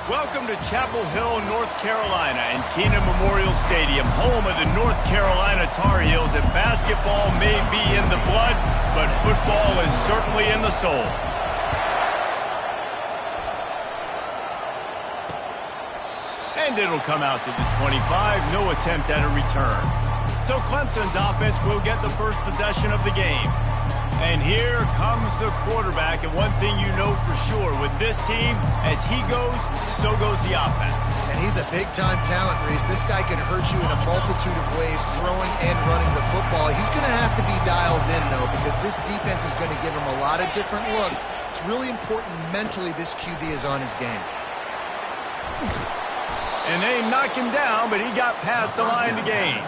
Welcome to Chapel Hill, North Carolina, and Keenan Memorial Stadium, home of the North Carolina Tar Heels. And basketball may be in the blood, but football is certainly in the soul. And it'll come out to the 25, no attempt at a return. So Clemson's offense will get the first possession of the game. And here comes the quarterback, and one thing you know for sure, with this team, as he goes, so goes the offense. And he's a big-time talent, Reese. This guy can hurt you in a multitude of ways, throwing and running the football. He's going to have to be dialed in, though, because this defense is going to give him a lot of different looks. It's really important mentally this QB is on his game. And they knocked him down, but he got past the line to gain.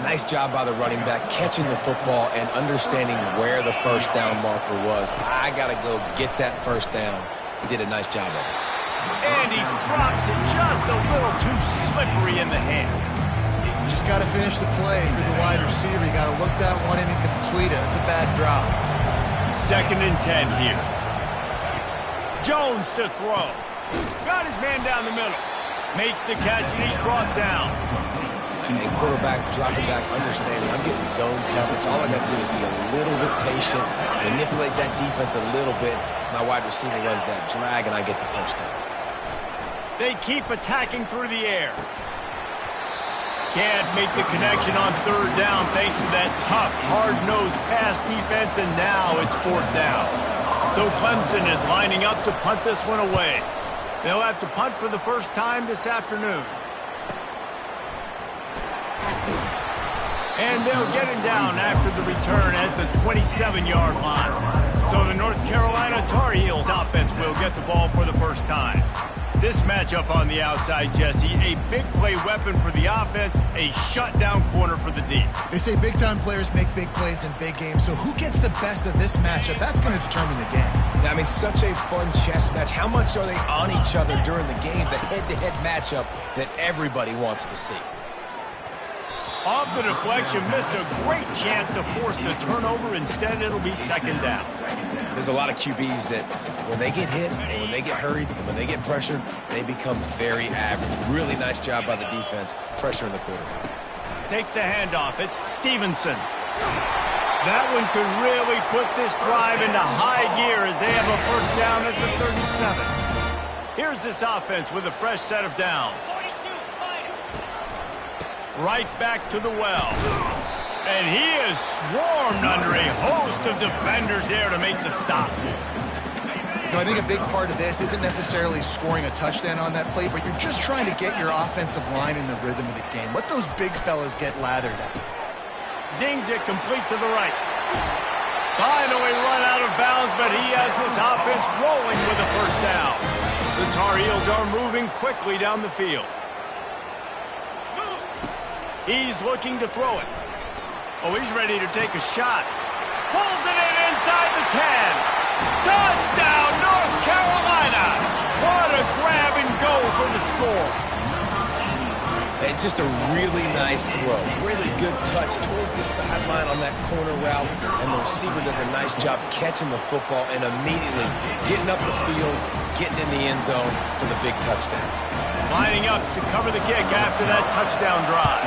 Nice job by the running back, catching the football and understanding where the first down marker was. I got to go get that first down. He did a nice job of it. And he drops it just a little too slippery in the hands. Just got to finish the play for the wide receiver. You got to look that one in and complete it. It's a bad drop. 2nd and 10 here. Jones to throw. Got his man down the middle. Makes the catch, and he's brought down. And quarterback dropping back, understanding I'm getting zone coverage. All I got to do is be a little bit patient, manipulate that defense a little bit. My wide receiver runs that drag, and I get the first down. They keep attacking through the air. Can't make the connection on 3rd down thanks to that tough, hard-nosed pass defense, and now it's 4th down. So Clemson is lining up to punt this one away. They'll have to punt for the first time this afternoon. And they'll get him down after the return at the 27-yard line. So the North Carolina Tar Heels offense will get the ball for the first time. This matchup on the outside, Jesse, a big play weapon for the offense, a shutdown corner for the D. They say big-time players make big plays in big games, so who gets the best of this matchup? That's going to determine the game. I mean, such a fun chess match. How much are they on each other during the game? The head-to-head matchup that everybody wants to see. Off the deflection, missed a great chance to force the turnover. Instead, it'll be 2nd down. There's a lot of QBs that when they get hit and when they get hurried and when they get pressured, they become very average. Really nice job by the defense, pressuring the quarterback. Takes the handoff. It's Stevenson. That one could really put this drive into high gear as they have a first down at the 37. Here's this offense with a fresh set of downs. Right back to the well. And he is swarmed under a host of defenders there to make the stop. I think a big part of this isn't necessarily scoring a touchdown on that play, but you're just trying to get your offensive line in the rhythm of the game. Let those big fellas get lathered at. Zings it complete to the right. Finally run out of bounds, but he has this offense rolling with a first down. The Tar Heels are moving quickly down the field. He's looking to throw it. Oh, he's ready to take a shot. Pulls it in inside the 10. Touchdown, North Carolina. What a grab and go for the score. It's just a really nice throw. Really good touch towards the sideline on that corner route. And the receiver does a nice job catching the football and immediately getting up the field, getting in the end zone for the big touchdown. Lining up to cover the kick after that touchdown drive.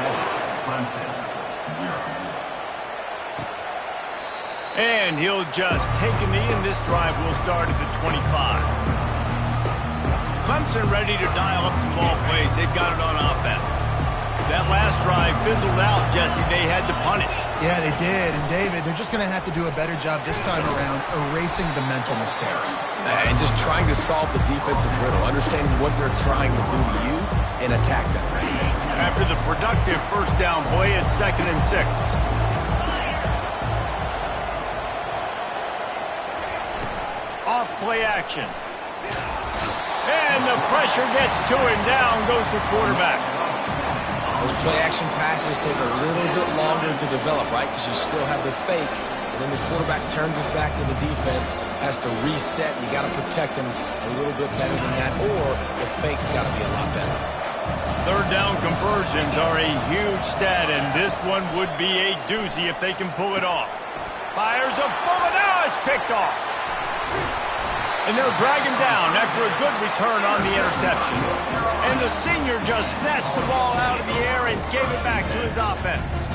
And he'll just take a knee, and this drive will start at the 25. Clemson ready to dial up some ball plays. They've got it on offense. That last drive fizzled out, Jesse. They had to punt it. Yeah, they did. And, David, they're just going to have to do a better job this time around erasing the mental mistakes. And just trying to solve the defensive riddle, understanding what they're trying to do to you and attack them. After the productive first down play, it's 2nd and 6. Off play action. And the pressure gets to him. Down goes the quarterback. Those play-action passes take a little bit longer to develop, right? Because you still have the fake. And then the quarterback turns his back to the defense, has to reset. You got to protect him a little bit better than that, or the fake's got to be a lot better. 3rd down conversions are a huge stat, and this one would be a doozy if they can pull it off. Fires a bullet. Now it's picked off. And they'll drag him down after a good return on the interception. And the senior just snatched the ball out of the air and gave it back to his offense.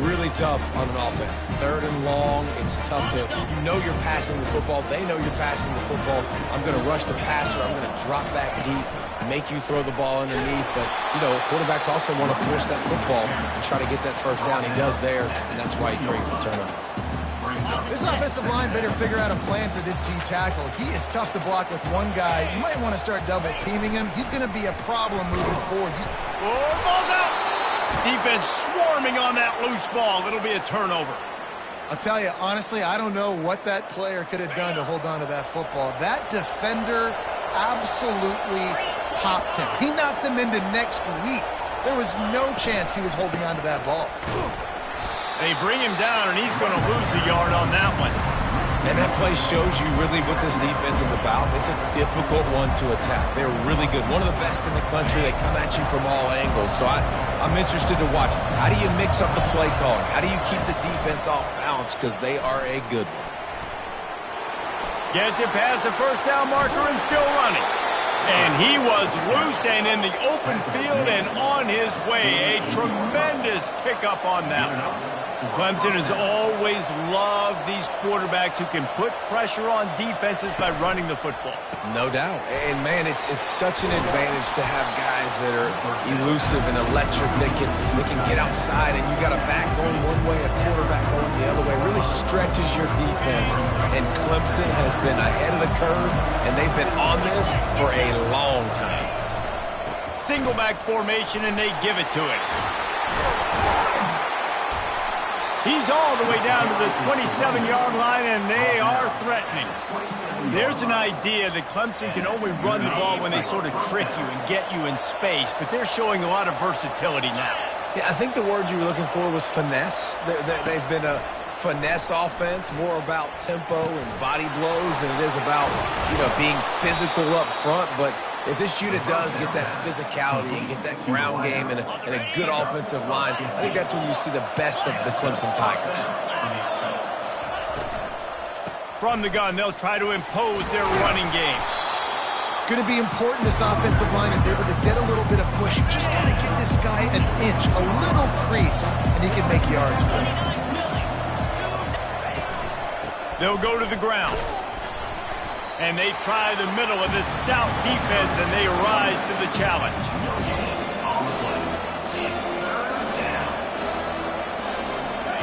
Really tough on an offense. 3rd and long, it's tough to, you know you're passing the football. They know you're passing the football. I'm going to rush the passer. I'm going to drop back deep, make you throw the ball underneath. But, you know, quarterbacks also want to force that football and try to get that first down. He does there, and that's why he brings the turnover. This offensive line better figure out a plan for this D tackle. He is tough to block with one guy. You might want to start double teaming him. He's going to be a problem moving forward. Oh, ball's out! Defense swarming on that loose ball. It'll be a turnover. I'll tell you, honestly, I don't know what that player could have done to hold on to that football. That defender absolutely popped him. He knocked him into next week. There was no chance he was holding on to that ball. They bring him down, and he's going to lose a yard on that one. And that play shows you really what this defense is about. It's a difficult one to attack. They're really good. One of the best in the country. They come at you from all angles. So I'm interested to watch. How do you mix up the play calling? How do you keep the defense off balance? Because they are a good one. Gets it past the first down marker and still running. And he was loose and in the open field and on his way. A tremendous pickup on that one. Clemson has always loved these quarterbacks who can put pressure on defenses by running the football. No doubt. And, man, it's such an advantage to have guys that are elusive and electric that can get outside, and you got a back going one way, a quarterback going the other way. It really stretches your defense. And Clemson has been ahead of the curve, and they've been on this for a long time. Single back formation, and they give it to it. He's all the way down to the 27-yard line, and they are threatening. There's an idea that Clemson can only run the ball when they sort of trick you and get you in space, but they're showing a lot of versatility now. Yeah, I think the word you were looking for was finesse. They've been a finesse offense, more about tempo and body blows than it is about, you know, being physical up front. But if this unit does get that physicality and get that ground game and a good offensive line, I think that's when you see the best of the Clemson Tigers. From the gun, they'll try to impose their running game. It's going to be important this offensive line is able to get a little bit of push. You just got to give this guy an inch, a little crease, and he can make yards for it. They'll go to the ground. And they try the middle of this stout defense, and they rise to the challenge.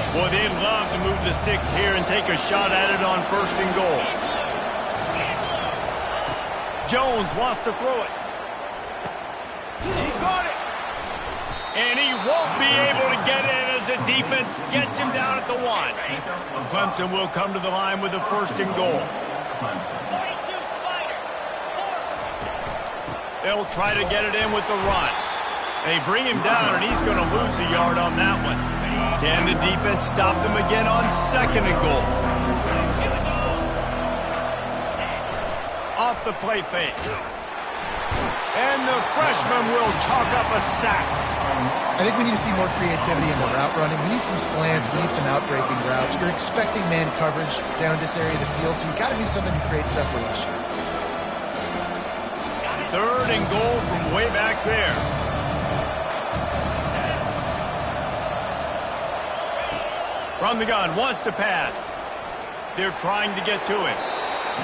Boy, they'd love to move the sticks here and take a shot at it on 1st and goal. Jones wants to throw it. He got it. And he won't be able to get in as the defense gets him down at the 1. Clemson will come to the line with a 1st and goal. They'll try to get it in with the run. They bring him down, and he's going to lose a yard on that one. Can the defense stop them again on 2nd and goal? Off the play fake. And the freshman will chalk up a sack. I think we need to see more creativity in the route running. We need some slants. We need some out-breaking routes. You're expecting man coverage down this area of the field, so you've got to do something to create separation. 3rd and goal from way back there. From the gun, wants to pass. They're trying to get to it.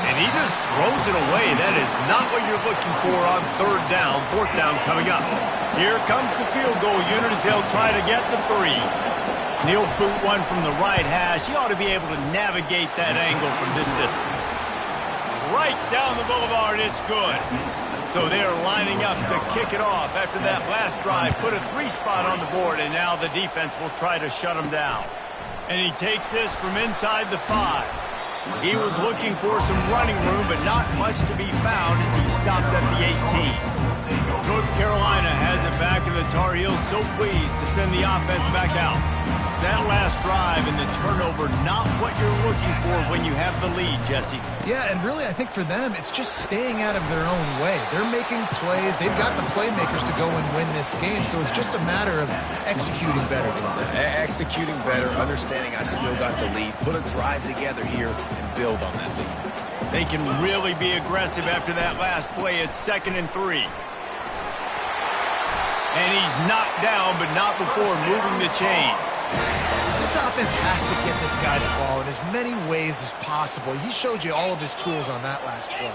And he just throws it away. That is not what you're looking for on 3rd down. 4th down coming up. Here comes the field goal unit as they'll try to get the 3. He'll boot one from the right hash. He ought to be able to navigate that angle from this distance. Right down the boulevard, it's good. So they're lining up to kick it off after that last drive. Put a 3 spot on the board, and now the defense will try to shut him down. And he takes this from inside the 5. He was looking for some running room, but not much to be found as he stopped at the 18. North Carolina has it back, and the Tar Heels so pleased to send the offense back out. That last drive and the turnover, not what you're looking for when you have the lead, Jesse. Yeah, and really, I think for them, it's just staying out of their own way. They're making plays. They've got the playmakers to go and win this game, so it's just a matter of executing better. Executing better, understanding I still got the lead, put a drive together here, and build on that lead. They can really be aggressive after that last play. It's 2nd and 3. And he's knocked down, but not before moving the chains. This offense has to get this guy the ball in as many ways as possible. He showed you all of his tools on that last play.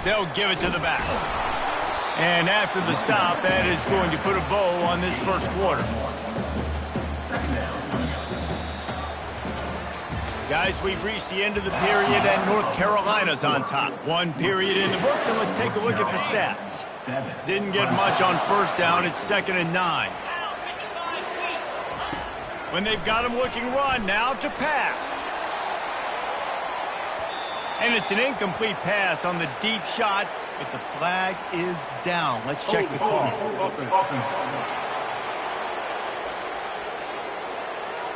They'll give it to the back. And after the stop, that is going to put a bow on this first quarter. Guys, we've reached the end of the period, and North Carolina's on top. 1 period in the books, and let's take a look at the stats. Didn't get much on first down. It's 2nd and 9. When they've got him looking run, now to pass. And it's an incomplete pass on the deep shot, but the flag is down. Let's check the call.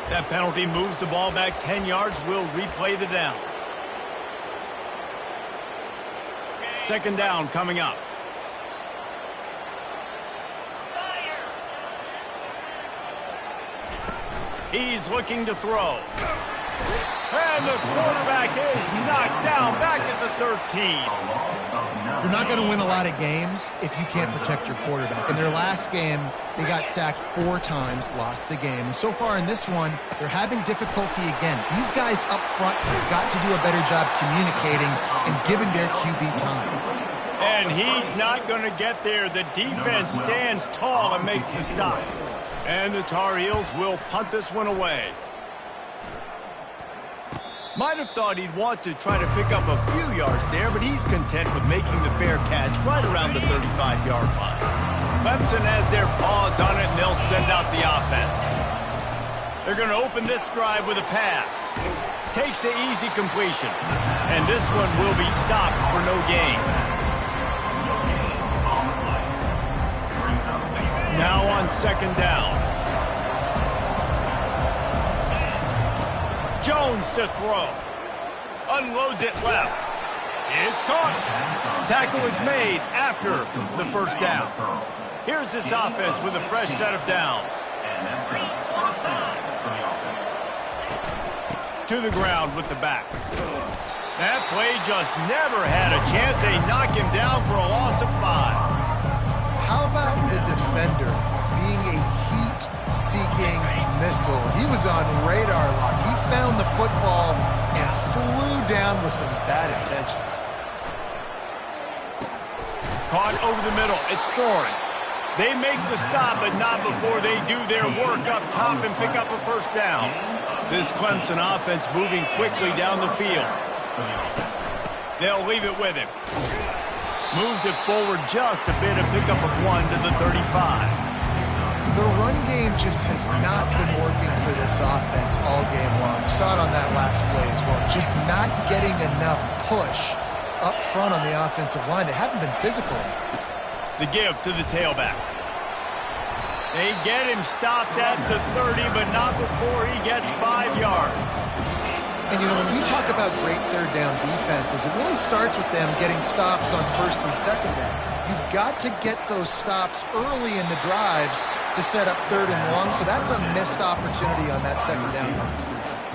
That penalty moves the ball back 10 yards. We'll replay the down. 2nd down coming up. He's looking to throw. And the quarterback is knocked down back at the 13. You're not going to win a lot of games if you can't protect your quarterback. In their last game, they got sacked 4 times, lost the game. And so far in this one, they're having difficulty again. These guys up front have got to do a better job communicating and giving their QB time. And he's not going to get there. The defense stands tall and makes the stop. And the Tar Heels will punt this one away. Might have thought he'd want to try to pick up a few yards there, but he's content with making the fair catch right around the 35-yard line. Clemson has their paws on it, and they'll send out the offense. They're going to open this drive with a pass. Takes the easy completion. And this one will be stopped for no gain. Now on 2nd down. Jones to throw. Unloads it left. It's caught. Tackle is made after the first down. Here's this offense with a fresh set of downs. To the ground with the back. That play just never had a chance. They knock him down for a loss of 5. How about the defender being a heat-seeking missile? He was on radar lock. He found the football and flew down with some bad intentions. Caught over the middle. It's Thorin. They make the stop, but not before they do their work up top and pick up a first down. This Clemson offense moving quickly down the field. They'll leave it with him. Moves it forward just a bit, a pickup of 1 to the 35. The run game just has not been working for this offense all game long. We saw it on that last play as well. Just not getting enough push up front on the offensive line. They haven't been physical. The give to the tailback. They get him stopped at the 30, but not before he gets 5 yards. And, you know, when we talk about great third down defenses, it really starts with them getting stops on 1st and 2nd down. You've got to get those stops early in the drives to set up 3rd and long, so that's a missed opportunity on that 2nd down by this defense.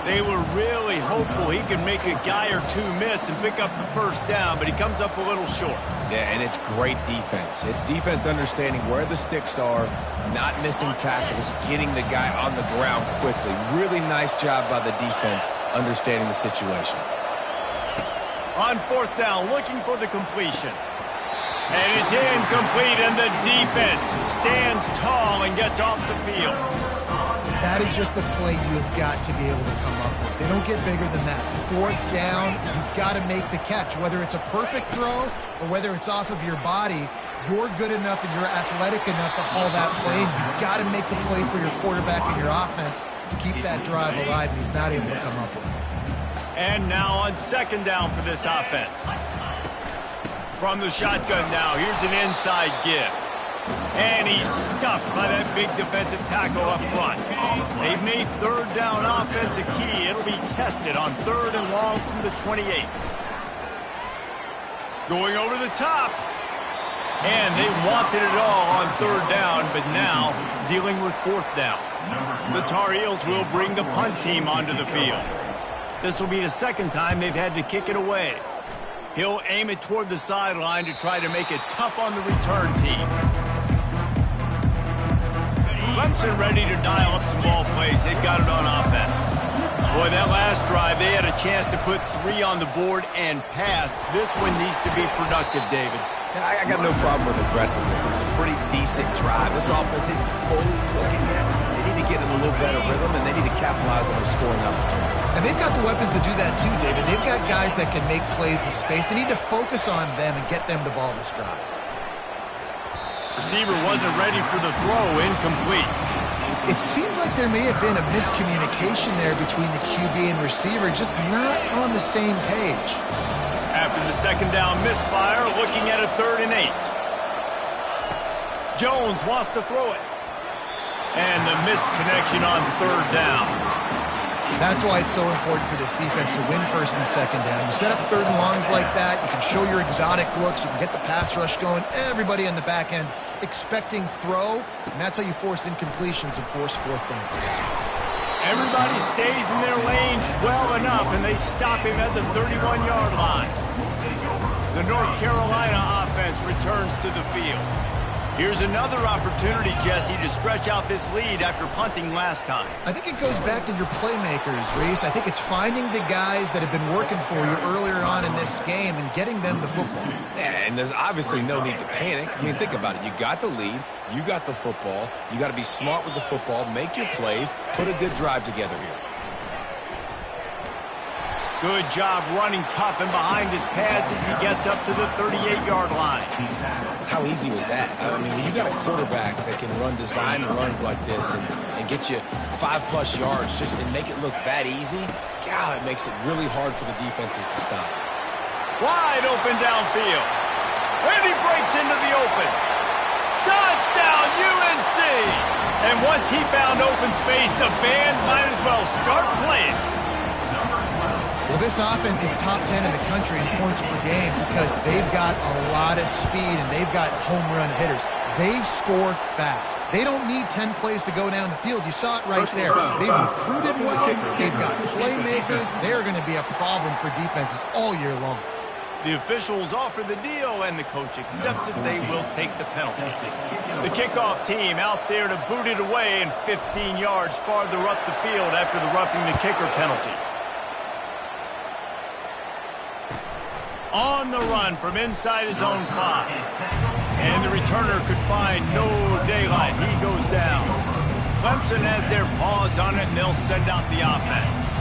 They were really hopeful he could make a guy or two miss and pick up the first down, but he comes up a little short. Yeah, and it's great defense. It's defense understanding where the sticks are, not missing tackles, getting the guy on the ground quickly. Really nice job by the defense understanding the situation. On 4th down, looking for the completion. And it's incomplete, and the defense stands tall and gets off the field. That is just a play you've got to be able to come up with. They don't get bigger than that. 4th down, you've got to make the catch. Whether it's a perfect throw or whether it's off of your body, you're good enough and you're athletic enough to haul that play. You've got to make the play for your quarterback and your offense to keep that drive alive, and he's not able to come up with it. And now on 2nd down for this offense. From the shotgun now, here's an inside give. And he's stuffed by that big defensive tackle up front. They've made 3rd down offense a key. It'll be tested on 3rd and long from the 28. Going over the top. And they wanted it all on 3rd down, but now dealing with fourth down. The Tar Heels will bring the punt team onto the field. This will be the second time they've had to kick it away. He'll aim it toward the sideline to try to make it tough on the return team. Clemson ready to dial up some ball plays. They've got it on offense. Boy, that last drive, they had a chance to put 3 on the board and passed. This one needs to be productive, David. I got no problem with aggressiveness. It was a pretty decent drive. This offense isn't fully clicking yet. They need to get in a little better rhythm, and they need to capitalize on those scoring opportunities. And they've got the weapons to do that too, David. They've got guys that can make plays in space. They need to focus on them and get them the ball this drive. Receiver wasn't ready for the throw, incomplete. It seemed like there may have been a miscommunication there between the QB and receiver, just not on the same page. After the second down misfire, looking at a 3rd and 8. Jones wants to throw it. And the misconnection on 3rd down. That's why it's so important for this defense to win 1st and 2nd down. You set up 3rd and longs like that, you can show your exotic looks, you can get the pass rush going, everybody on the back end expecting throw, and that's how you force incompletions and force 4th down. Everybody stays in their lanes well enough, and they stop him at the 31-yard line. The North Carolina offense returns to the field. Here's another opportunity, Jesse, to stretch out this lead after punting last time. I think it goes back to your playmakers, Reese. I think it's finding the guys that have been working for you earlier on in this game and getting them the football. Yeah, and there's obviously no need to panic. I mean, think about it. You got the lead. You got the football. You got to be smart with the football, make your plays, put a good drive together here. Good job running tough and behind his pads as he gets up to the 38-yard line. How easy was that? I mean, when you got a quarterback that can run design runs like this and get you 5+ yards just and make it look that easy, God, it makes it really hard for the defenses to stop. Wide open downfield. And he breaks into the open. Touchdown, UNC! And once he found open space, the band might as well start playing. Well, this offense is top 10 in the country in points per game because they've got a lot of speed and they've got home run hitters. They score fast. They don't need 10 plays to go down the field. You saw it right there. They've recruited well. They've got playmakers. They're going to be a problem for defenses all year long. The officials offer the deal, and the coach accepts it. They will take the penalty. The kickoff team out there to boot it away and 15 yards farther up the field after the roughing the kicker penalty. On the run from inside his own 5. And the returner could find no daylight. He goes down. Clemson has their paws on it, and they'll send out the offense.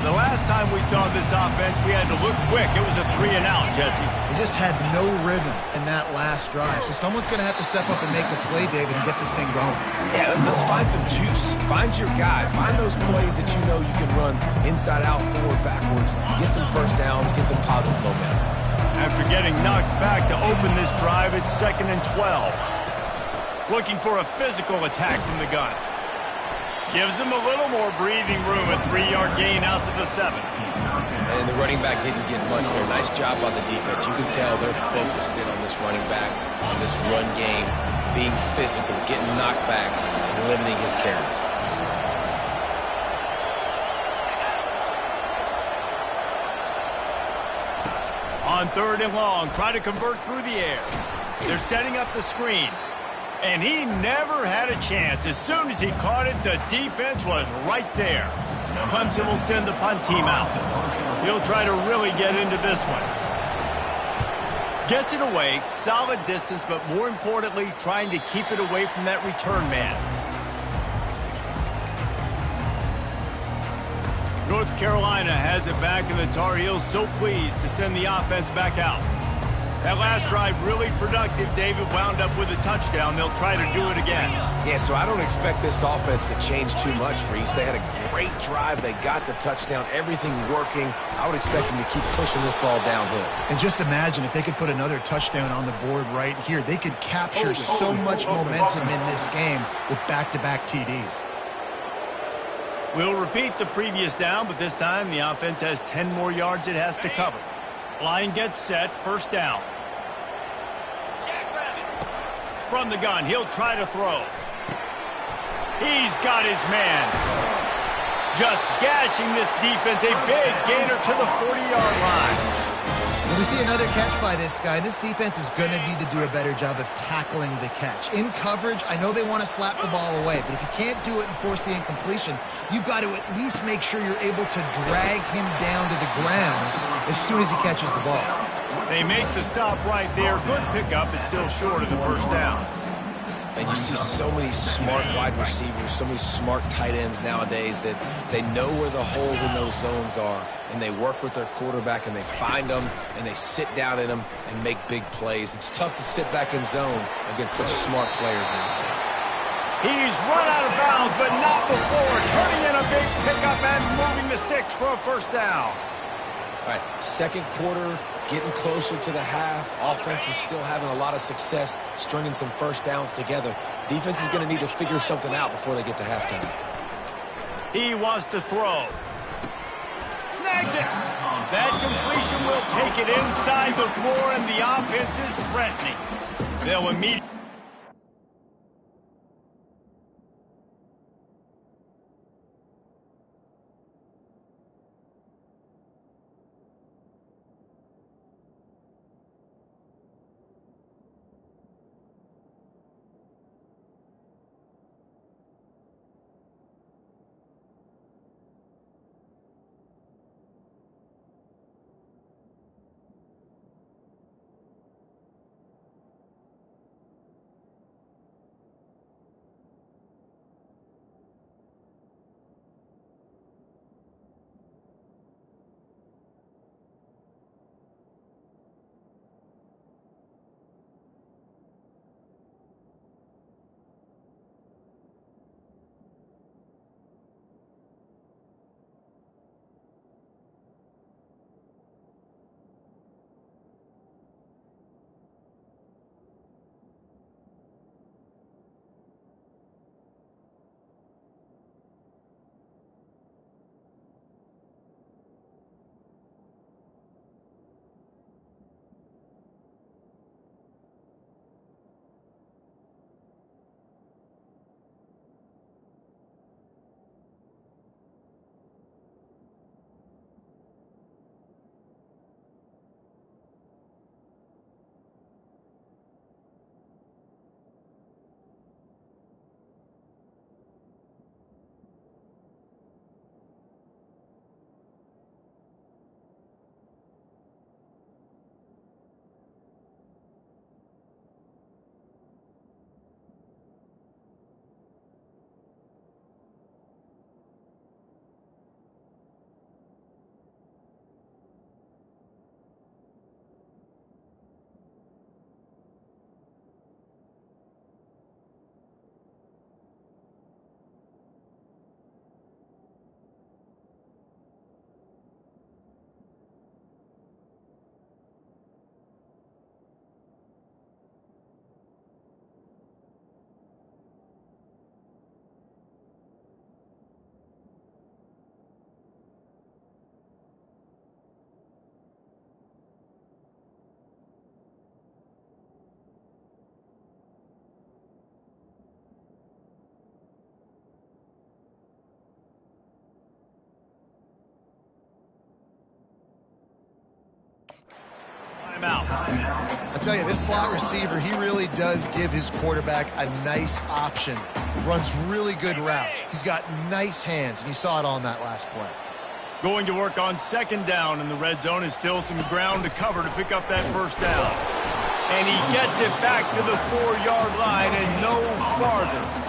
The last time we saw this offense, we had to look quick. It was a 3-and-out, Jesse. They just had no rhythm in that last drive. So someone's going to have to step up and make a play, David, and get this thing going. Yeah, let's find some juice. Find your guy. Find those plays that you know you can run inside out, forward, backwards. Get some first downs. Get some positive momentum. After getting knocked back to open this drive, it's 2nd and 12. Looking for a physical attack from the gun. Gives him a little more breathing room, a 3-yard gain out to the 7. And the running back didn't get much there. Nice job on the defense. You can tell they're focused in on this running back, on this run game, being physical, getting knockbacks, and limiting his carries. On 3rd and long, try to convert through the air. They're setting up the screen. And he never had a chance. As soon as he caught it, the defense was right there. Clemson will send the punt team out. He'll try to really get into this one. Gets it away, solid distance, but more importantly, trying to keep it away from that return man. North Carolina has it back, and the Tar Heels so pleased to send the offense back out. That last drive really productive. David wound up with a touchdown. They'll try to do it again. Yeah, so I don't expect this offense to change too much, Reese. They had a great drive. They got the touchdown. Everything working. I would expect them to keep pushing this ball downhill. And just imagine if they could put another touchdown on the board right here. They could capture so much momentum in this game with back-to-back TDs. We'll repeat the previous down, but this time the offense has 10 more yards it has to cover. Line gets set, 1st down. From the gun, he'll try to throw. He's got his man. Just gashing this defense. A big gainer to the 40-yard line. When we see another catch by this guy, this defense is going to need to do a better job of tackling the catch. In coverage, I know they want to slap the ball away, but if you can't do it and force the incompletion, you've got to at least make sure you're able to drag him down to the ground as soon as he catches the ball. They make the stop right there. Good pickup. It's still short of the first down. And you see so many smart wide receivers, so many smart tight ends nowadays that they know where the holes in those zones are, and they work with their quarterback, and they find them, and they sit down in them and make big plays. It's tough to sit back in zone against such smart players nowadays. He's run out of bounds, but not before. Turning in a big pickup and moving the sticks for a first down. All right, second quarter, getting closer to the half. Offense is still having a lot of success stringing some first downs together. Defense is going to need to figure something out before they get to halftime. He wants to throw. Snags it. That completion will take it inside the 4, and the offense is threatening. They'll immediately... Timeout. I tell you, this slot receiver, he really does give his quarterback a nice option. Runs really good routes. He's got nice hands, and you saw it on that last play. Going to work on second down in the red zone. Is still some ground to cover to pick up that first down. And he gets it back to the 4-yard line and no farther.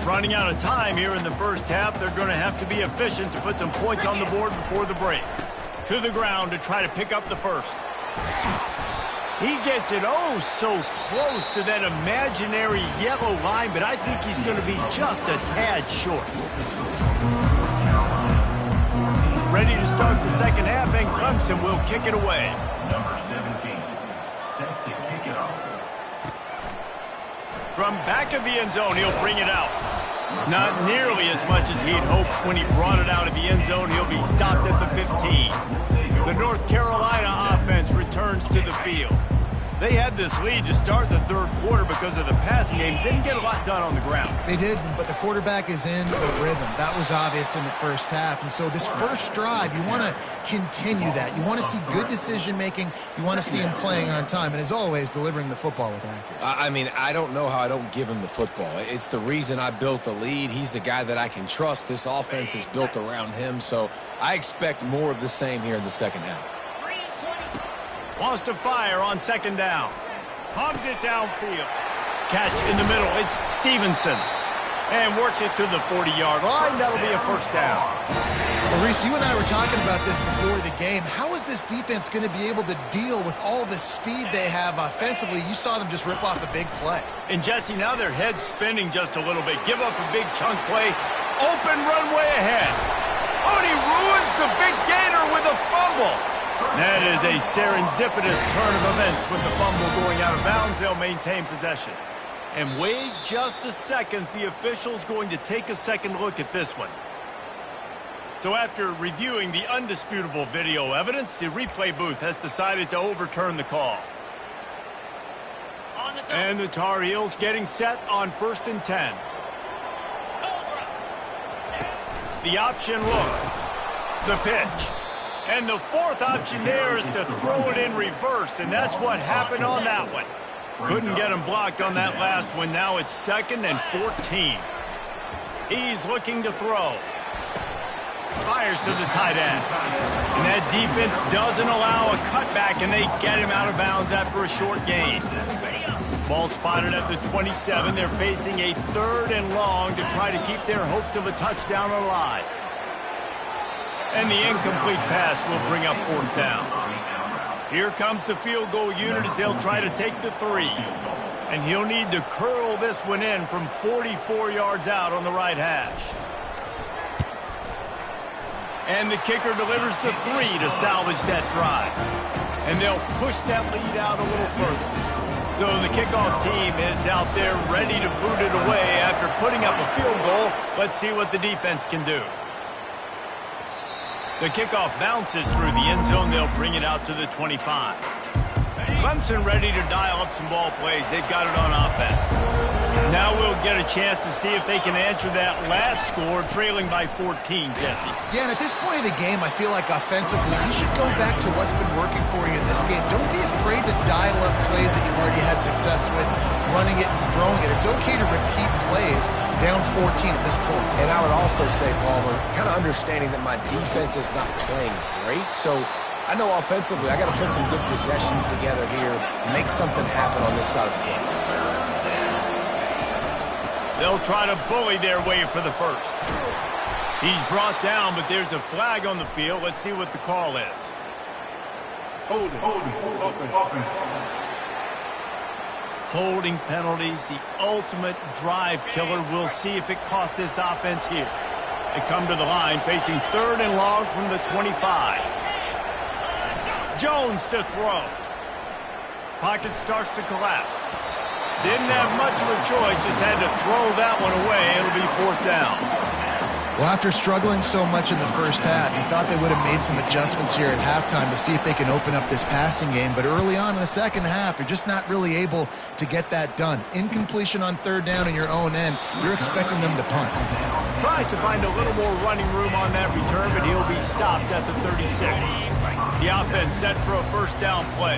Running out of time here in the first half. They're going to have to be efficient to put some points on the board before the break. To the ground to try to pick up the first. He gets it so close to that imaginary yellow line, but I think he's going to be just a tad short. Ready to start the second half, and Clemson will kick it away. Number 17, set to kick it off. From back of the end zone, he'll bring it out. Not nearly as much as he'd hoped when he brought it out of the end zone. He'll be stopped at the 15. The North Carolina offense returns to the field. They had this lead to start the third quarter because of the passing game. Didn't get a lot done on the ground. They did, but the quarterback is in a rhythm. That was obvious in the first half. And so this first drive, you want to continue that. You want to see good decision-making. You want to see him playing on time. And as always, delivering the football with accuracy. I mean, I don't know how I don't give him the football. It's the reason I built the lead. He's the guy that I can trust. This offense is built around him. So I expect more of the same here in the second half. Wants to fire on second down. Pumps it downfield. Catch in the middle. It's Stevenson. And works it to the 40-yard line. That'll be a first down. Well, Reese, you and I were talking about this before the game. How is this defense going to be able to deal with all the speed they have offensively? You saw them just rip off a big play. And, Jesse, now their head's spinning just a little bit. Give up a big chunk play. Open runway ahead. Oh, and he ruins the big gainer with a fumble. That is a serendipitous turn of events with the fumble going out of bounds. They'll maintain possession. And wait just a second. The official's going to take a second look at this one. So after reviewing the undisputable video evidence, the replay booth has decided to overturn the call. And the Tar Heels getting set on 1st and 10. The option look. The pitch. And the fourth option there is to throw it in reverse, and that's what happened on that one. Couldn't get him blocked on that last one. Now it's 2nd and 14. He's looking to throw. Fires to the tight end. And that defense doesn't allow a cutback, and they get him out of bounds after a short gain. Ball spotted at the 27. They're facing a 3rd and long to try to keep their hopes of a touchdown alive. And the incomplete pass will bring up 4th down. Here comes the field goal unit as they'll try to take the 3. And he'll need to curl this one in from 44 yards out on the right hash. And the kicker delivers the 3 to salvage that drive. And they'll push that lead out a little further. So the kickoff team is out there ready to boot it away after putting up a field goal. Let's see what the defense can do. The kickoff bounces through the end zone. They'll bring it out to the 25. Clemson ready to dial up some ball plays. They've got it on offense. Now we'll get a chance to see if they can answer that last score, trailing by 14, Jesse. Yeah, and at this point of the game, I feel like offensively, you should go back to what's been working for you in this game. Don't be afraid to dial up plays that you've already had success with, running it and throwing it. It's okay to repeat plays down 14 at this point. And I would also say, Palmer, kind of understanding that my defense is not playing great, so I know offensively I got to put some good possessions together here and make something happen on this side of the field. They'll try to bully their way for the first. He's brought down, but there's a flag on the field. Let's see what the call is. Holding penalties, the ultimate drive killer. We'll see if it costs this offense here. They come to the line, facing 3rd and long from the 25. Jones to throw. Pocket starts to collapse. Didn't have much of a choice, just had to throw that one away. It'll be 4th down. Well, after struggling so much in the first half, you thought they would have made some adjustments here at halftime to see if they can open up this passing game. But early on in the second half, you're just not really able to get that done. Incompletion on 3rd down in your own end, you're expecting them to punt. Tries to find a little more running room on that return, but he'll be stopped at the 36. The offense set for a 1st down play.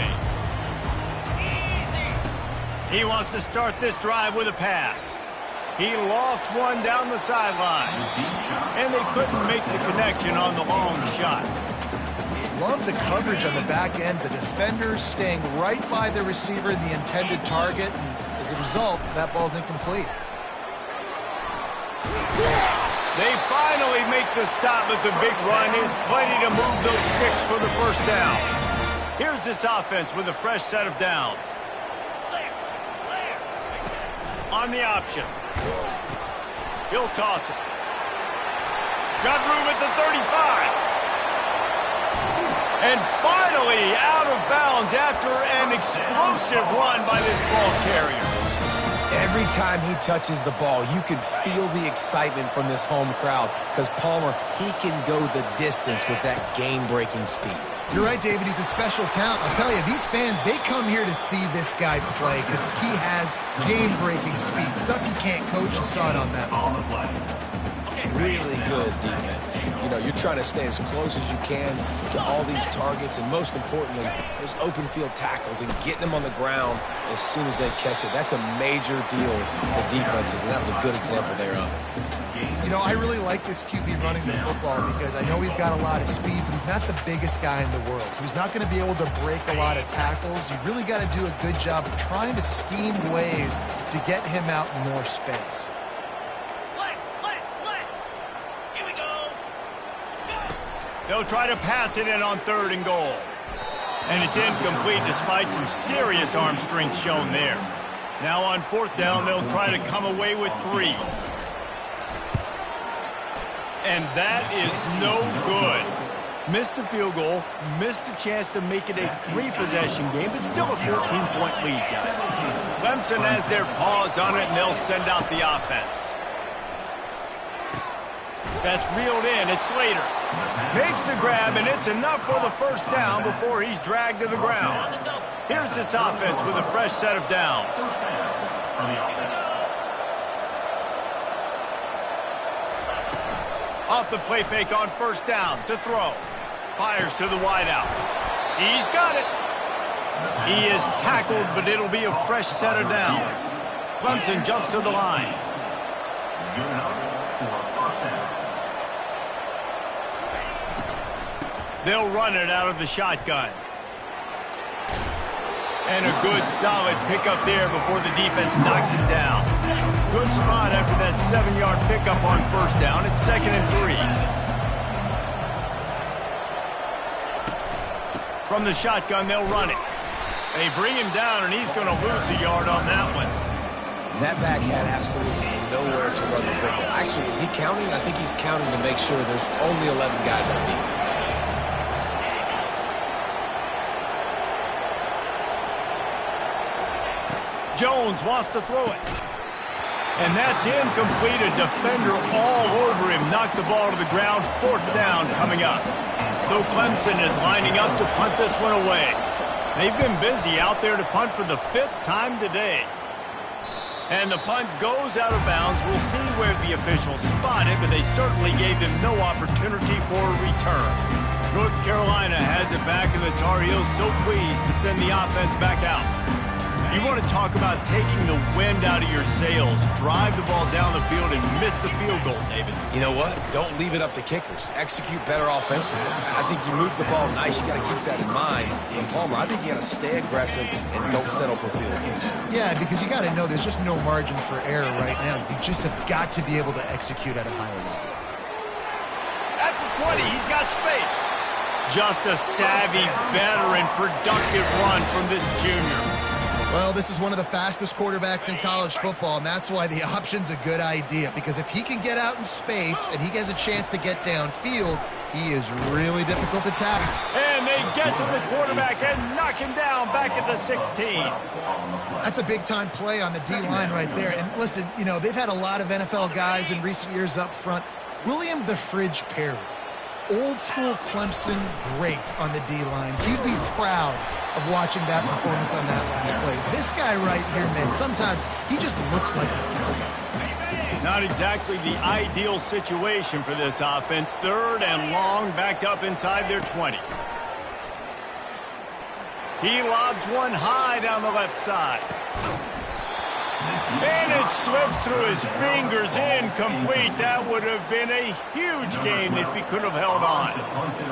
He wants to start this drive with a pass. He lofts one down the sideline. And they couldn't make the connection on the long shot. Love the coverage on the back end. The defenders staying right by the receiver in the intended target. And as a result, that ball's incomplete. They finally make the stop, but the big run is plenty to move those sticks for the 1st down. Here's this offense with a fresh set of downs. On the option. He'll toss it. Got room at the 35. And finally out of bounds after an explosive run by this ball carrier. Every time he touches the ball, you can feel the excitement from this home crowd because, Palmer, he can go the distance with that game-breaking speed. You're right, David. He's a special talent. I'll tell you, these fans, they come here to see this guy play because he has game-breaking speed. Stuff you can't coach. You saw it on that one. Really good defense. You know, you're trying to stay as close as you can to all these targets, and most importantly, those open field tackles and getting them on the ground as soon as they catch it. That's a major deal for defenses, and that was a good example thereof. You know, I really like this QB running the football because I know he's got a lot of speed, but he's not the biggest guy in the world. So he's not going to be able to break a lot of tackles. You really got to do a good job of trying to scheme ways to get him out in more space. Here we go. They'll try to pass it in on 3rd and goal. And it's incomplete despite some serious arm strength shown there. Now on 4th down, they'll try to come away with 3. And that is no good. Missed the field goal, missed the chance to make it a 3-possession game, but still a 14-point lead, guys. Clemson has their paws on it, and they'll send out the offense. That's reeled in. It's Slater. Makes the grab, and it's enough for the 1st down before he's dragged to the ground. Here's this offense with a fresh set of downs. Off the play fake on 1st down to throw. Fires to the wideout. He's got it. He is tackled, but it'll be a fresh set of downs. Clemson jumps to the line. Good enough for 1st down. They'll run it out of the shotgun. And a good, solid pickup there before the defense knocks it down. Good spot after that 7-yard pickup on 1st down. It's 2nd and 3. From the shotgun, they'll run it. They bring him down, and he's going to lose a yard on that one. That back had absolutely nowhere to run the football. Actually, is he counting? I think he's counting to make sure there's only 11 guys on defense. Jones wants to throw it. And that's incomplete. A defender all over him. Knocked the ball to the ground. 4th down coming up. So Clemson is lining up to punt this one away. They've been busy out there to punt for the 5th time today. And the punt goes out of bounds. We'll see where the officials spot it, but they certainly gave them no opportunity for a return. North Carolina has it back, and the Tar Heels so pleased to send the offense back out. You want to talk about taking the wind out of your sails. Drive the ball down the field and miss the field goal, David. You know what? Don't leave it up to kickers. Execute better offensively. I think you move the ball nice. You got to keep that in mind. And Palmer, I think you got to stay aggressive and don't settle for field goals. Yeah, because you got to know there's just no margin for error right now. You just have got to be able to execute at a higher level. That's a 20. He's got space. Just a savvy, veteran, productive run from this junior. Well, this is one of the fastest quarterbacks in college football, and that's why the option's a good idea. Because if he can get out in space and he has a chance to get downfield, he is really difficult to tackle. And they get to the quarterback and knock him down back at the 16. That's a big-time play on the D-line right there. And listen, you know, they've had a lot of NFL guys in recent years up front. William the Fridge Perry, old-school Clemson great on the D-line. He'd be proud of watching that performance on that last play. This guy right here, man, sometimes he just looks like a throwback. Not exactly the ideal situation for this offense. 3rd and long, backed up inside their 20. He lobs one high down the left side. And it slips through his fingers, incomplete. That would have been a huge gain if he could have held on.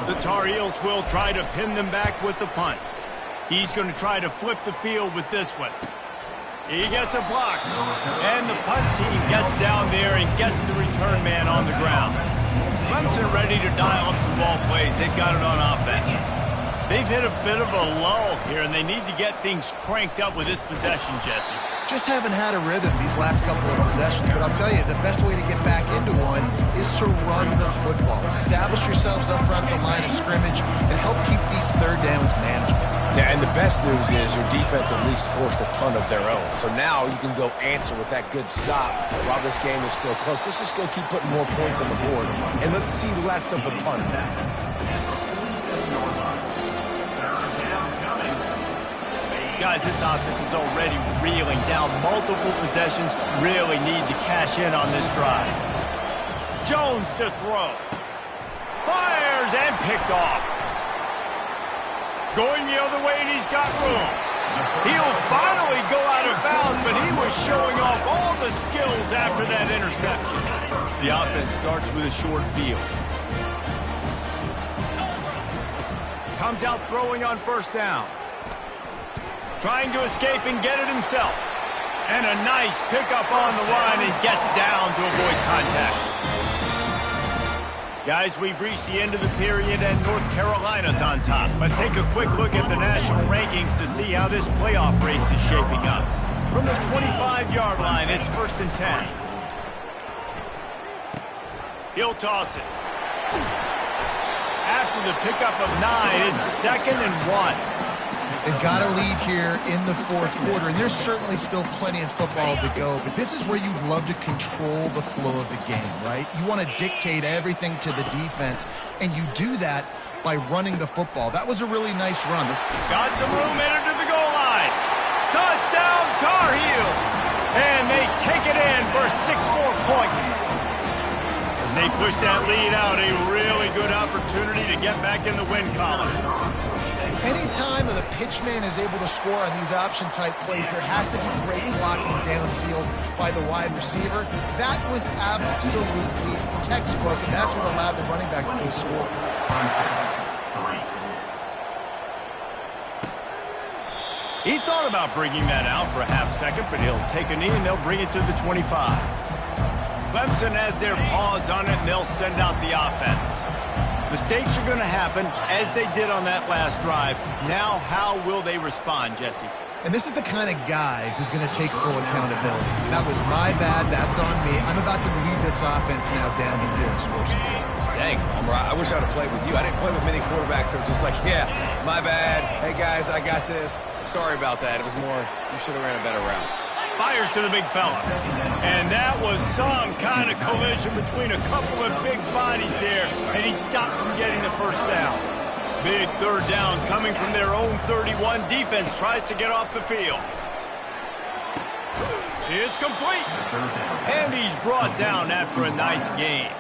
The Tar Heels will try to pin them back with the punt. He's going to try to flip the field with this one. He gets a block. And the punt team gets down there and gets the return man on the ground. Clemson ready to dial up some ball plays. They've got it on offense. They've hit a bit of a lull here, and they need to get things cranked up with this possession, Jesse. Just haven't had a rhythm these last couple of possessions, but I'll tell you, the best way to get back into one is to run the football. Establish yourselves up front at the line of scrimmage and help keep these 3rd downs manageable. Yeah, and the best news is your defense at least forced a punt of their own. So now you can go answer with that good stop while this game is still close. Let's just go keep putting more points on the board, and let's see less of the punt. Guys, this offense is already reeling down multiple possessions. Really need to cash in on this drive. Jones to throw. Fires and picked off. Going the other way, and he's got room. He'll finally go out of bounds, but he was showing off all the skills after that interception. The offense starts with a short field. Comes out throwing on first down. Trying to escape and get it himself. And a nice pickup on the line and gets down to avoid contact. Guys, we've reached the end of the period and North Carolina's on top. Let's take a quick look at the national rankings to see how this playoff race is shaping up. From the 25-yard line, it's 1st and 10. He'll toss it. After the pickup of 9, it's 2nd and 1. They've got a lead here in the fourth quarter, and there's certainly still plenty of football to go, but this is where you'd love to control the flow of the game, right? You want to dictate everything to the defense, and you do that by running the football. That was a really nice run. Got some room entered to the goal line. Touchdown, Tar Heels! And they take it in for 6 more points. As they push that lead out, a really good opportunity to get back in the win column. Anytime the pitchman is able to score on these option-type plays, there has to be great blocking downfield by the wide receiver. That was absolutely textbook, and that's what allowed the running back to go score. He thought about bringing that out for a half second, but he'll take a knee and they'll bring it to the 25. Clemson has their paws on it, and they'll send out the offense. Mistakes are going to happen, as they did on that last drive. Now, how will they respond, Jesse? And this is the kind of guy who's going to take full accountability. That was my bad. That's on me. I'm about to lead this offense now down the field and score some points. Dang, Palmer, I wish I would have played with you. I didn't play with many quarterbacks that were just like, yeah, my bad. Hey, guys, I got this. Sorry about that. It was more, you should have ran a better route. Fires to the big fella. And that was some kind of collision between a couple of big bodies there, and he stopped from getting the first down. Big third down coming from their own 31. Defense tries to get off the field. It's complete. And he's brought down after a nice game.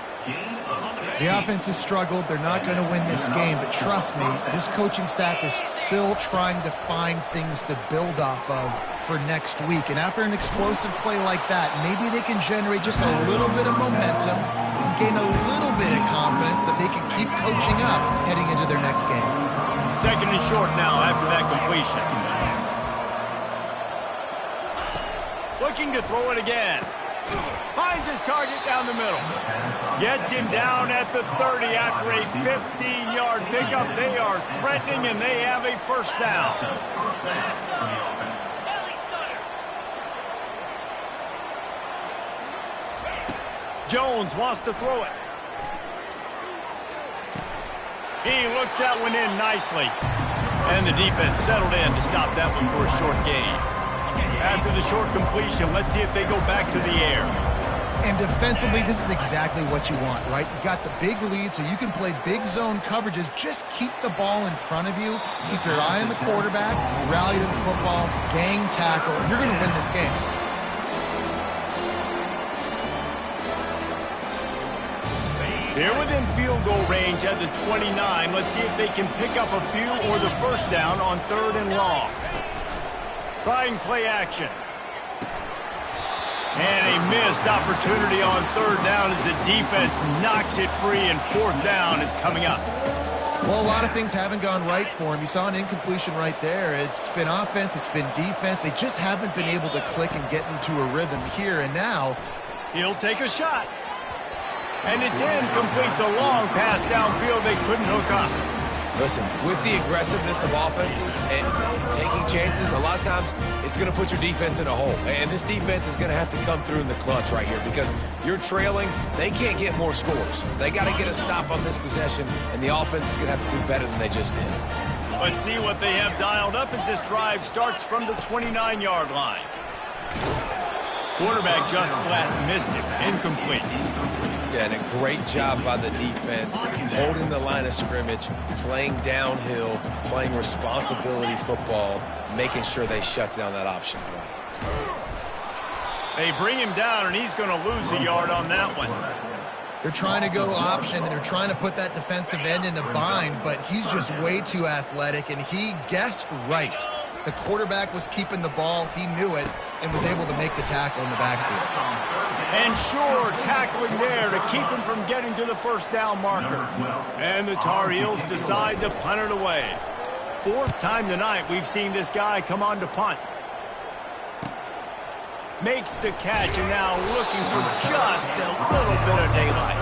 The offense has struggled. They're not going to win this game, but trust me, this coaching staff is still trying to find things to build off of for next week. And after an explosive play like that, maybe they can generate just a little bit of momentum and gain a little bit of confidence that they can keep coaching up heading into their next game. 2nd and short now after that completion. Looking to throw it again. Finds his target down the middle. Gets him down at the 30 after a 15-yard pickup. They are threatening, and they have a first down. Jones wants to throw it. He looks that one in nicely. And the defense settled in to stop that one for a short gain. After the short completion, let's see if they go back to the air. And defensively, this is exactly what you want, right? You got the big lead, so you can play big zone coverages. Just keep the ball in front of you. Keep your eye on the quarterback. Rally to the football. Gang tackle. And you're going to win this game. They're within field goal range at the 29. Let's see if they can pick up a few or the first down on 3rd and long. Trying play action. And a missed opportunity on 3rd down as the defense knocks it free, and 4th down is coming up. Well, a lot of things haven't gone right for him. You saw an incompletion right there. It's been offense, it's been defense. They just haven't been able to click and get into a rhythm here, and now he'll take a shot. And it's incomplete. The long pass downfield, they couldn't hook up. Listen, with the aggressiveness of offenses and taking chances, a lot of times it's going to put your defense in a hole. And this defense is going to have to come through in the clutch right here because you're trailing. They can't get more scores. They got to get a stop on this possession, and the offense is going to have to do better than they just did. Let's see what they have dialed up as this drive starts from the 29-yard line. Quarterback just flat missed it. Incomplete. Yeah, and a great job by the defense, holding the line of scrimmage, playing downhill, playing responsibility football, making sure they shut down that option play. They bring him down, and he's going to lose a yard on that one. They're trying to go option, and they're trying to put that defensive end in a bind, but he's just way too athletic, and he guessed right. The quarterback was keeping the ball. He knew it and was able to make the tackle in the backfield. And sure, tackling there to keep him from getting to the first down marker. And the Tar Heels decide to punt it away. Fourth time tonight we've seen this guy come on to punt. Makes the catch, and now looking for just a little bit of daylight.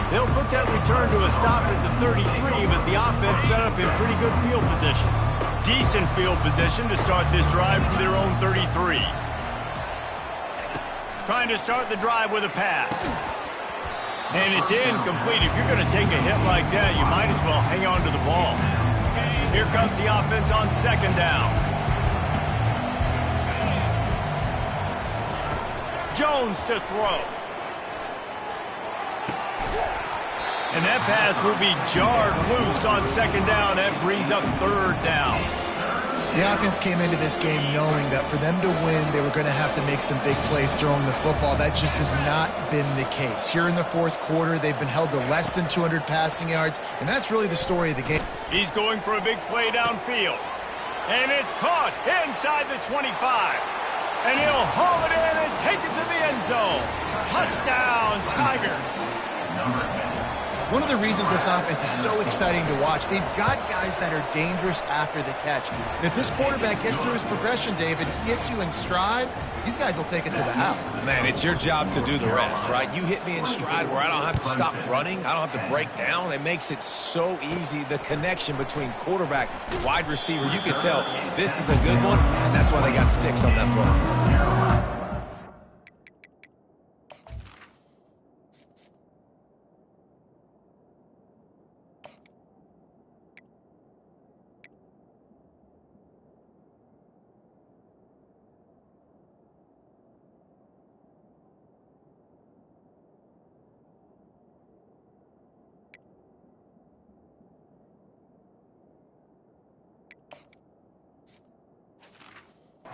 They'll put that return to a stop at the 33, but the offense set up in pretty good field position. Decent field position to start this drive from their own 33. Trying to start the drive with a pass. And it's incomplete. If you're going to take a hit like that, you might as well hang on to the ball. Here comes the offense on second down. Jones to throw. And that pass will be jarred loose on second down. That brings up third down. The offense came into this game knowing that for them to win, they were going to have to make some big plays throwing the football. That just has not been the case. Here in the fourth quarter, they've been held to less than 200 passing yards, and that's really the story of the game. He's going for a big play downfield. And it's caught inside the 25. And he'll haul it in and take it to the end zone. Touchdown, Tigers. One of the reasons this offense is so exciting to watch, they've got guys that are dangerous after the catch. And if this quarterback gets through his progression, David, hits you in stride, these guys will take it to the house. Man, it's your job to do the rest, right? You hit me in stride where I don't have to stop running. I don't have to break down. It makes it so easy. The connection between quarterback, wide receiver, you can tell this is a good one, and that's why they got 6 on that play.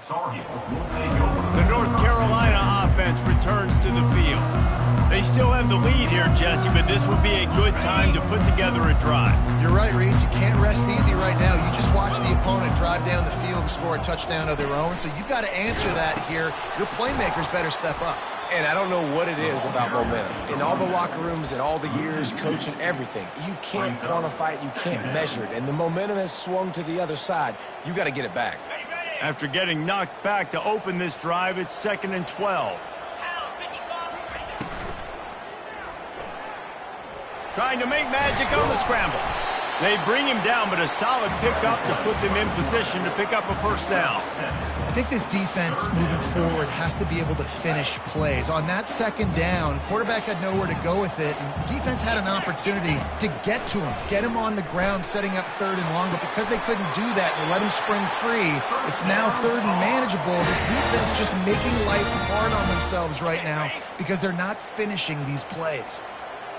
The North Carolina offense returns to the field. They still have the lead here, Jesse, but this would be a good time to put together a drive. You're right, Reese. You can't rest easy right now. You just watch the opponent drive down the field and score a touchdown of their own, so you've got to answer that here. Your playmakers better step up. And I don't know what it is about momentum. In all the locker rooms and all the years, coaching, everything, you can't quantify it, you can't measure it. And the momentum has swung to the other side. You got to get it back. After getting knocked back to open this drive, it's 2nd and 12. Trying to make magic on the scramble. They bring him down, but a solid pickup to put them in position to pick up a first down. I think this defense moving forward has to be able to finish plays. On that second down, quarterback had nowhere to go with it, and defense had an opportunity to get to him, get him on the ground, setting up 3rd and long, but because they couldn't do that and let him spring free, it's now 3rd and manageable. This defense just making life hard on themselves right now because they're not finishing these plays.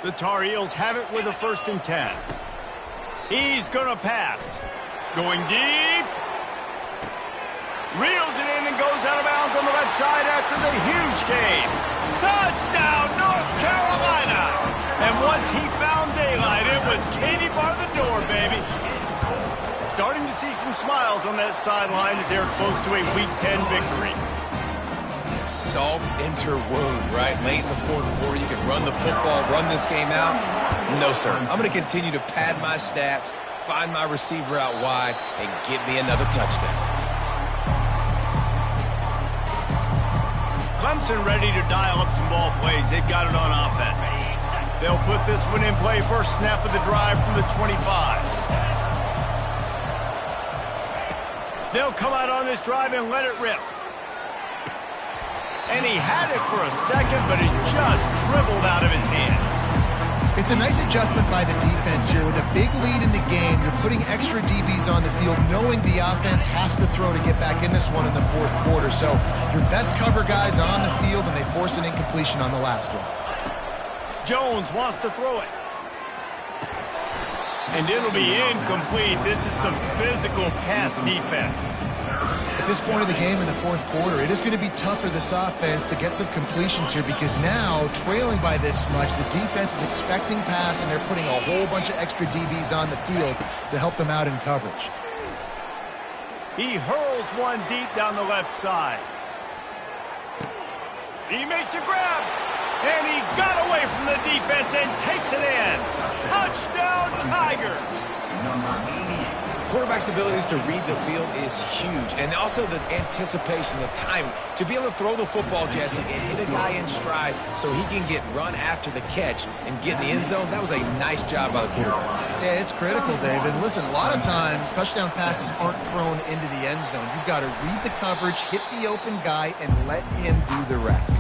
The Tar Heels have it with a 1st and 10. He's going to pass. Going deep. Reels it in and goes out of bounds on the left side after the huge gain. Touchdown, North Carolina! And once he found daylight, it was Katie bar the door, baby. Starting to see some smiles on that sideline as they're close to a Week 10 victory. Salt into wound, right? Late in the fourth quarter, you can run the football, run this game out. No, sir. I'm going to continue to pad my stats, find my receiver out wide, and get me another touchdown. Clemson ready to dial up some ball plays. They've got it on offense. They'll put this one in play first snap of the drive from the 25. They'll come out on this drive and let it rip. And he had it for a second, but it just dribbled out of his hands. It's a nice adjustment by the defense here. With a big lead in the game, you're putting extra DBs on the field, knowing the offense has to throw to get back in this one in the fourth quarter. So your best cover guys on the field, and they force an incompletion on the last one. Jones wants to throw it. And it'll be incomplete. This is some physical pass defense. At this point of the game in the fourth quarter, it is going to be tough for this offense to get some completions here because now, trailing by this much, the defense is expecting pass and they're putting a whole bunch of extra DBs on the field to help them out in coverage. He hurls one deep down the left side. He makes a grab, and he got away from the defense and takes it in. Touchdown, Tigers! Quarterback's abilities to read the field is huge, and also the anticipation, the timing. To be able to throw the football, Jesse, and hit a guy in stride so he can get run after the catch and get in the end zone, that was a nice job by the quarterback. Yeah, it's critical, David. Listen, a lot of times, touchdown passes aren't thrown into the end zone. You've got to read the coverage, hit the open guy, and let him do the rest.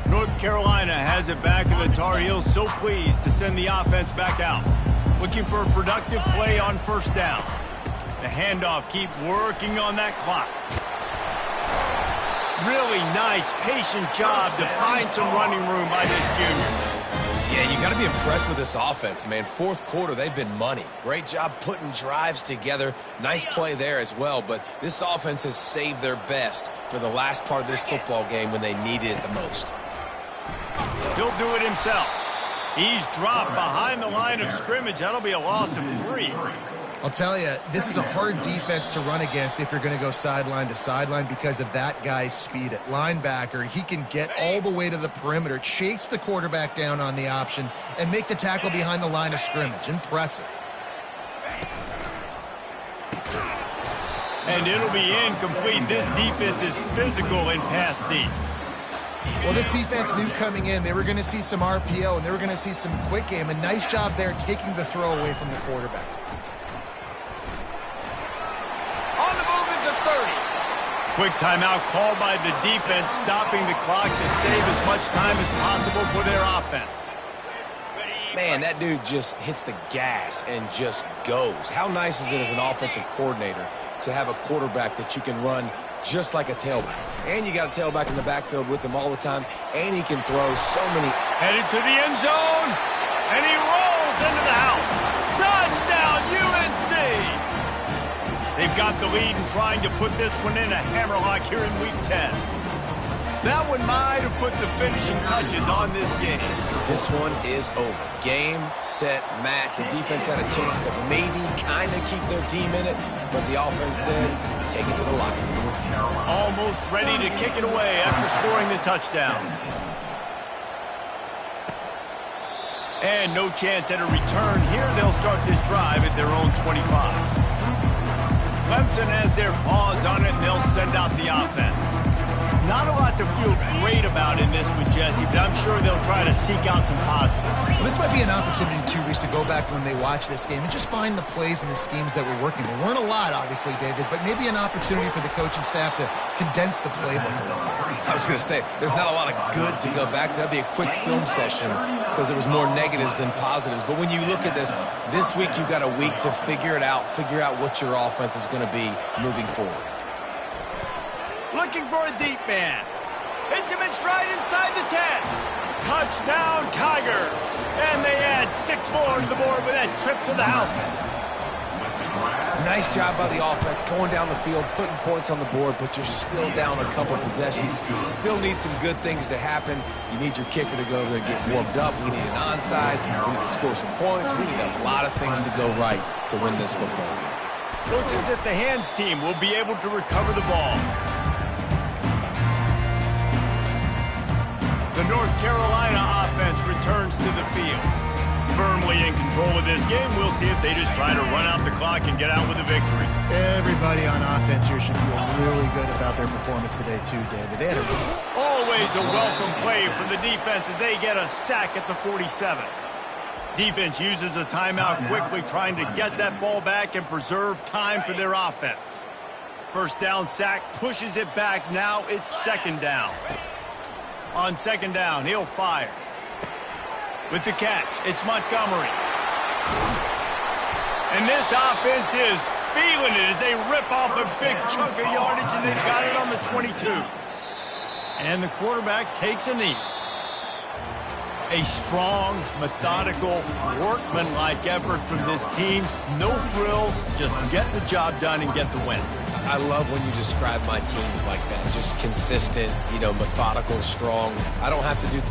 North Carolina has it back, and the Tar Heels so pleased to send the offense back out. Looking for a productive play on first down. The handoff, keep working on that clock. Really nice, patient job to find some running room by this junior. Yeah, you got to be impressed with this offense, man. Fourth quarter, they've been money. Great job putting drives together. Nice play there as well, but this offense has saved their best for the last part of this football game when they needed it the most. He'll do it himself. He's dropped behind the line of scrimmage. That'll be a loss of 3. I'll tell you, this is a hard defense to run against if you're going to go sideline to sideline because of that guy's speed at linebacker. He can get all the way to the perimeter, chase the quarterback down on the option, and make the tackle behind the line of scrimmage. Impressive. And it'll be incomplete. This defense is physical and pass deep. Well, this defense knew coming in they were going to see some RPO and they were going to see some quick game. A nice job there taking the throw away from the quarterback. On the move is the 30. Quick timeout called by the defense, stopping the clock to save as much time as possible for their offense. Man, that dude just hits the gas and just goes. How nice is it as an offensive coordinator to have a quarterback that you can run just like a tailback? And you got a tailback in the backfield with him all the time, and he can throw so many. Headed to the end zone, and he rolls into the house. Touchdown, UNC! They've got the lead and trying to put this one in a hammerlock here in Week 10. That one might have put the finishing touches on this game. This one is over. Game, set, match. The defense had a chance to maybe kind of keep their team in it, but the offense said, take it to the locker room. Almost ready to kick it away after scoring the touchdown. And no chance at a return here. They'll start this drive at their own 25. Clemson has their paws on it, and they'll send out the offense. Not a lot to feel great about in this one, Jesse, but I'm sure they'll try to seek out some positives. Well, this might be an opportunity, too, Reese, to go back when they watch this game and just find the plays and the schemes that were working. There weren't a lot, obviously, David, but maybe an opportunity for the coaching staff to condense the playbook a little. I was going to say, there's not a lot of good to go back to. That'd be a quick film session because there was more negatives than positives. But when you look at this week you've got a week to figure it out, figure out what your offense is going to be moving forward. Looking for a deep man. Hits him in stride inside the 10. Touchdown, Tigers. And they add 6 more to the board with that trip to the house. Nice job by the offense going down the field, putting points on the board, but you're still down a couple possessions. Still need some good things to happen. You need your kicker to go over there and get warmed up. We need an onside. We need to score some points. We need a lot of things to go right to win this football game. Looks as if the hands team will be able to recover the ball. The North Carolina offense returns to the field. Firmly in control of this game, we'll see if they just try to run out the clock and get out with a victory. Everybody on offense here should feel really good about their performance today, too, David. They had Always a welcome play for the defense as they get a sack at the 47. Defense uses a timeout quickly, trying to get that ball back and preserve time for their offense. First down sack pushes it back. Now it's second down. On second down, he'll fire. With the catch, it's Montgomery. And this offense is feeling it as they rip off a big chunk of yardage, and they've got it on the 22. And the quarterback takes a knee. A strong, methodical, workmanlike effort from this team. No frills, just get the job done and get the win. I love when you describe my teams like that. Just consistent, methodical, strong. I don't have to do...